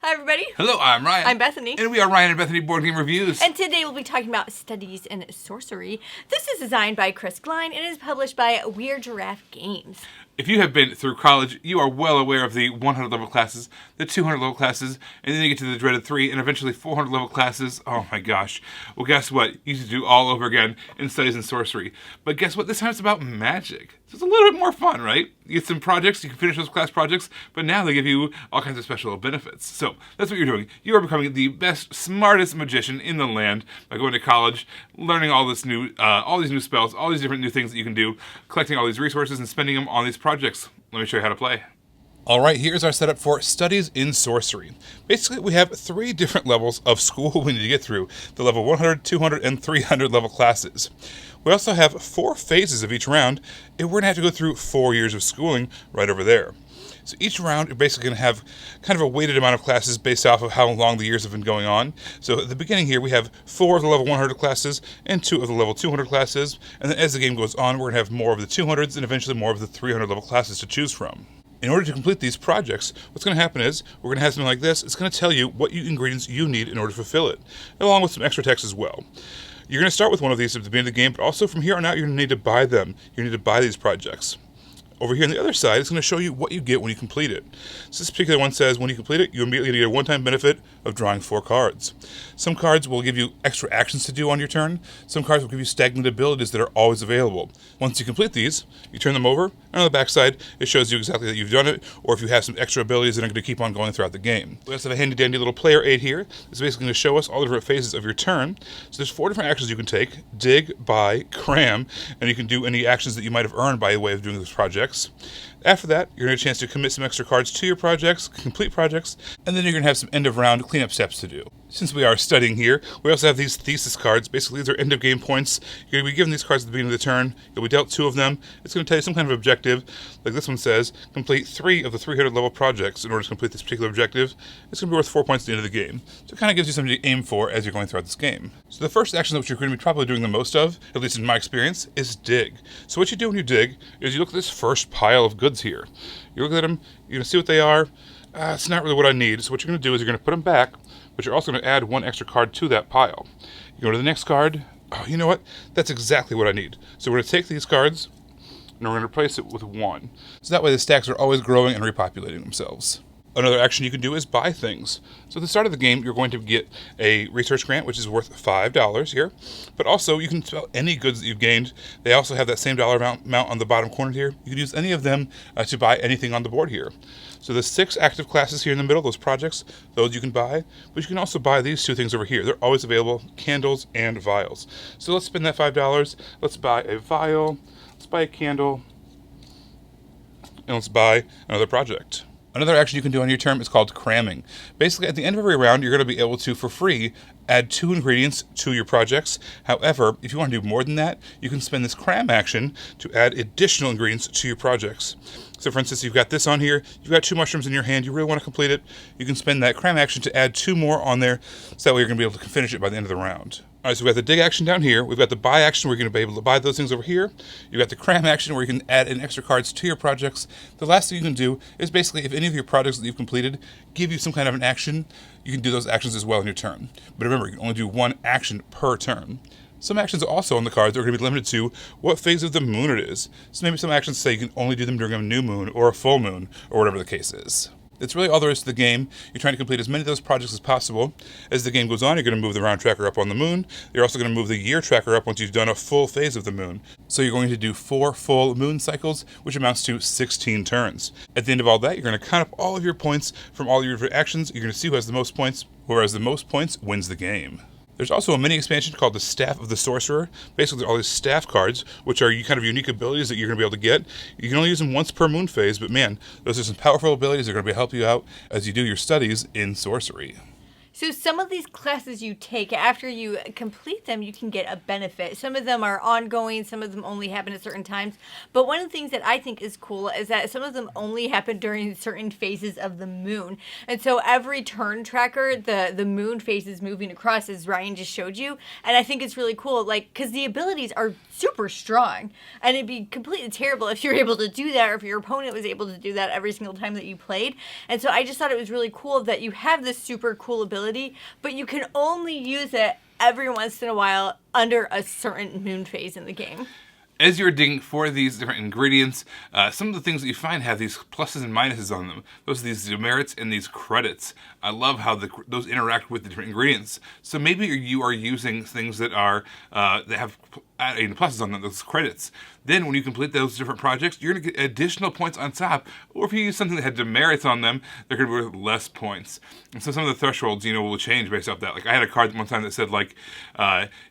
Hi, everybody. Hello, I'm Ryan. I'm Bethany. And we are Ryan and Bethany Board Game Reviews. And today we'll be talking about studies in sorcery. This is designed by Chris Klein and is published by Weird Giraffe Games. If you have been through college, you are well aware of the 100 level classes, the 200 level classes, and then you get to the dreaded 3 and eventually 400 level classes. Oh my gosh. Well, guess what? You need to do all over again in studies in sorcery. But guess what? This time it's about magic. So it's a little bit more fun, right? You get some projects, you can finish those class projects, but now they give you all kinds of special benefits. So that's what you're doing. You are becoming the best, smartest magician in the land by going to college, learning all these new spells, all these different new things that you can do, collecting all these resources and spending them on these projects. Let me show you how to play. Alright, here's our setup for Studies in Sorcery. Basically, we have 3 different levels of school we need to get through, the level 100, 200, and 300 level classes. We also have 4 phases of each round, and we're going to have to go through 4 years of schooling right over there. So each round, you're basically going to have kind of a weighted amount of classes based off of how long the years have been going on. So at the beginning here, we have 4 of the level 100 classes and 2 of the level 200 classes. And then as the game goes on, we're going to have more of the 200s and eventually more of the 300 level classes to choose from. In order to complete these projects, what's going to happen is we're going to have something like this. It's going to tell you what ingredients you need in order to fulfill it, along with some extra text as well. You're going to start with one of these at the beginning of the game, but also from here on out, you're going to need to buy them. You need to buy these projects. Over here on the other side, it's going to show you what you get when you complete it. So this particular one says when you complete it, you immediately get a one-time benefit of drawing 4 cards. Some cards will give you extra actions to do on your turn. Some cards will give you stagnant abilities that are always available. Once you complete these, you turn them over, and on the back side, it shows you exactly that you've done it, or if you have some extra abilities that are going to keep on going throughout the game. We also have a handy-dandy little player aid here. It's basically going to show us all the different phases of your turn. So there's 4 different actions you can take: dig, buy, cram, and you can do any actions that you might have earned by way of doing those projects. After that, you're going to get a chance to commit some extra cards to your projects, complete projects, and then you're going to have some end-of-round cleanup steps to do. Since we are studying here, we also have these thesis cards. Basically, these are end-of-game points. You're going to be given these cards at the beginning of the turn. You'll be dealt 2 of them. It's going to tell you some kind of objective. Like this one says, complete 3 of the 300 level projects in order to complete this particular objective. It's going to be worth 4 points at the end of the game. So it kind of gives you something to aim for as you're going throughout this game. So the first action that you're going to be probably doing the most of, at least in my experience, is dig. So what you do when you dig is you look at this first pile of goods here. You look at them, you're going to see what they are. It's not really what I need. So what you're going to do is you're going to put them back, but you're also going to add 1 extra card to that pile. You go to the next card. Oh, you know what? That's exactly what I need. So we're going to take these cards, and we're going to replace it with 1. So that way the stacks are always growing and repopulating themselves. Another action you can do is buy things. So at the start of the game, you're going to get a research grant, which is worth $5 here. But also, you can sell any goods that you've gained. They also have that same dollar amount on the bottom corner here. You can use any of them to buy anything on the board here. So the 6 active classes here in the middle, those projects, those you can buy. But you can also buy these 2 things over here. They're always available, candles and vials. So let's spend that $5. Let's buy a vial. Let's buy a candle. And let's buy another project. Another action you can do on your turn is called cramming. Basically, at the end of every round, you're going to be able to, for free, add 2 ingredients to your projects. However, if you want to do more than that, you can spend this cram action to add additional ingredients to your projects. So for instance, you've got this on here, you've got 2 mushrooms in your hand, you really want to complete it, you can spend that cram action to add 2 more on there, so that way you're going to be able to finish it by the end of the round. Alright, so we've got the dig action down here, we've got the buy action where you're going to be able to buy those things over here, you've got the cram action where you can add in extra cards to your projects. The last thing you can do is basically, if any of your projects that you've completed give you some kind of an action, you can do those actions as well in your turn. But remember, you can only do 1 action per turn. Some actions also on the cards are going to be limited to what phase of the moon it is. So maybe some actions say you can only do them during a new moon or a full moon or whatever the case is. That's really all there is to the game. You're trying to complete as many of those projects as possible. As the game goes on, you're going to move the round tracker up on the moon. You're also going to move the year tracker up once you've done a full phase of the moon. So you're going to do 4 full moon cycles, which amounts to 16 turns. At the end of all that, you're going to count up all of your points from all of your actions. You're going to see who has the most points. Whoever has the most points wins the game. There's also a mini expansion called the Staff of the Sorcerer. Basically, there are all these staff cards, which are kind of unique abilities that you're going to be able to get. You can only use them once per moon phase, but man, those are some powerful abilities that are going to help you out as you do your studies in sorcery. So some of these classes you take, after you complete them, you can get a benefit. Some of them are ongoing, some of them only happen at certain times. But one of the things that I think is cool is that some of them only happen during certain phases of the moon. And so every turn tracker, the moon phases moving across, as Ryan just showed you. And I think it's really cool, like, because the abilities are super strong. And it'd be completely terrible if you're able to do that, or if your opponent was able to do that every single time that you played. And so I just thought it was really cool that you have this super cool ability, but you can only use it every once in a while under a certain moon phase in the game. As you're digging for these different ingredients, some of the things that you find have these pluses and minuses on them. Those are these demerits and these credits. I love how those interact with the different ingredients. So maybe you are using things that are that have pluses on them, those credits. Then when you complete those different projects, you're going to get additional points on top. Or if you use something that had demerits on them, they're going to be worth less points. And so some of the thresholds, will change based off that. Like I had a card one time that said, like,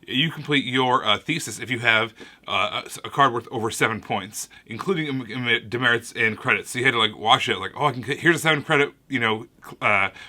you complete your thesis if you have a card worth over 7 points, including demerits and credits. So you had to like wash it, like, oh, here's a 7 credit,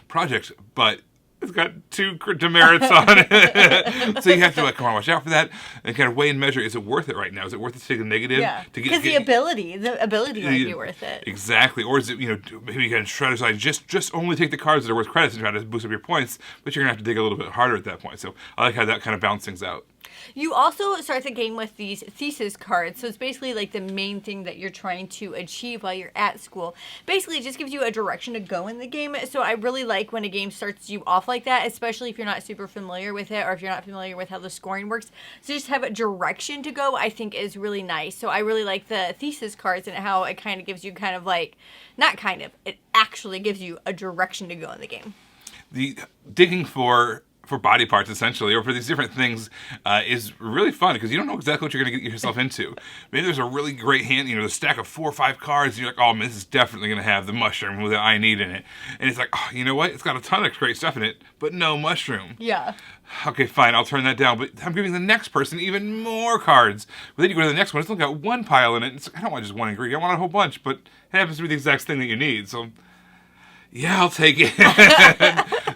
project, but it's got 2 demerits on it. So you have to watch out for that and kind of weigh and measure, is it worth it right now? Is it worth it to take a negative? Yeah, because the ability might be worth it. Exactly. Or is it, maybe you can strategize, just only take the cards that are worth credits and try to boost up your points, but you're going to have to dig a little bit harder at that point. So I like how that kind of balances things out. You also start the game with these thesis cards. So it's basically like the main thing that you're trying to achieve while you're at school. Basically, it just gives you a direction to go in the game. So I really like when a game starts you off like that, especially if you're not super familiar with it or if you're not familiar with how the scoring works. So just have a direction to go, I think, is really nice. So I really like the thesis cards and how it kind of gives you kind of like, not kind of, it actually gives you a direction to go in the game. The digging for body parts, essentially, or for these different things, is really fun because you don't know exactly what you're going to get yourself into. Maybe there's a really great hand, a stack of 4 or 5 cards, and you're like, oh man, this is definitely going to have the mushroom that I need in it. And it's like, oh, you know what? It's got a ton of great stuff in it, but no mushroom. Yeah. Okay, fine, I'll turn that down, but I'm giving the next person even more cards. But then you go to the next one, it's only got 1 pile in it. It's like, I don't want just 1 ingredient, I want a whole bunch, but it happens to be the exact thing that you need, so yeah, I'll take it.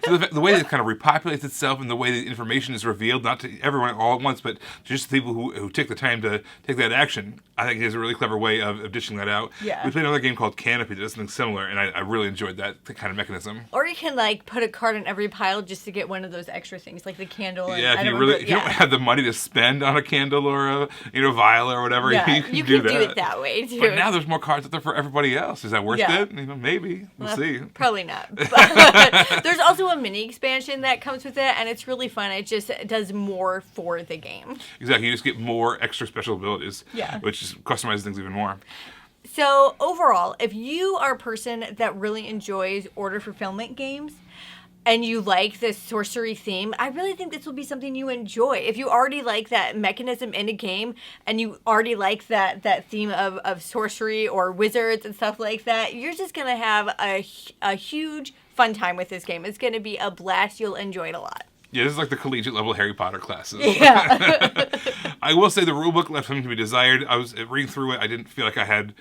So the way that it kind of repopulates itself and the way the information is revealed, not to everyone all at once, but to just the people who take the time to take that action, I think is a really clever way of dishing that out. Yeah. We played another game called Canopy that does something similar, and I really enjoyed that kind of mechanism. Or you can like put a card in every pile just to get one of those extra things, like the candle. And yeah, if you don't have the money to spend on a candle or a vial or whatever, yeah, you can do it that way too. But now there's more cards out there for everybody else. Is that worth it? Maybe. We'll see. Probably not. But there's also a mini expansion that comes with it, and it's really fun. It just does more for the game. Exactly. You just get more extra special abilities. Yeah. Which just customizes things even more. So overall, if you are a person that really enjoys order fulfillment games, and you like this sorcery theme, I really think this will be something you enjoy. If you already like that mechanism in a game, and you already like that theme of sorcery or wizards and stuff like that, you're just going to have a huge fun time with this game. It's going to be a blast. You'll enjoy it a lot. Yeah, this is like the collegiate level Harry Potter classes. Yeah. I will say the rulebook left something to be desired. I was reading through it. I didn't feel like I had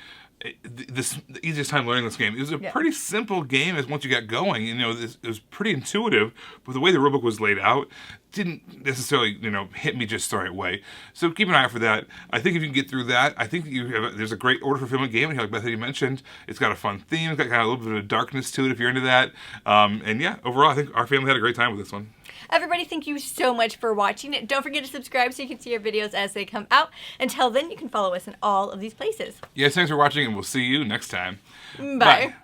the easiest time learning this game. It was a pretty simple game as once you got going. It was pretty intuitive, but the way the rulebook was laid out didn't necessarily, hit me just the right way. So keep an eye out for that. I think if you can get through that, I think there's a great order fulfillment game. Like Bethany mentioned, it's got a fun theme. It's got kind of a little bit of darkness to it if you're into that. And yeah, overall, I think our family had a great time with this one. Everybody, thank you so much for watching. Don't forget to subscribe so you can see our videos as they come out. Until then, you can follow us in all of these places. Yes, thanks for watching, and we'll see you next time. Bye.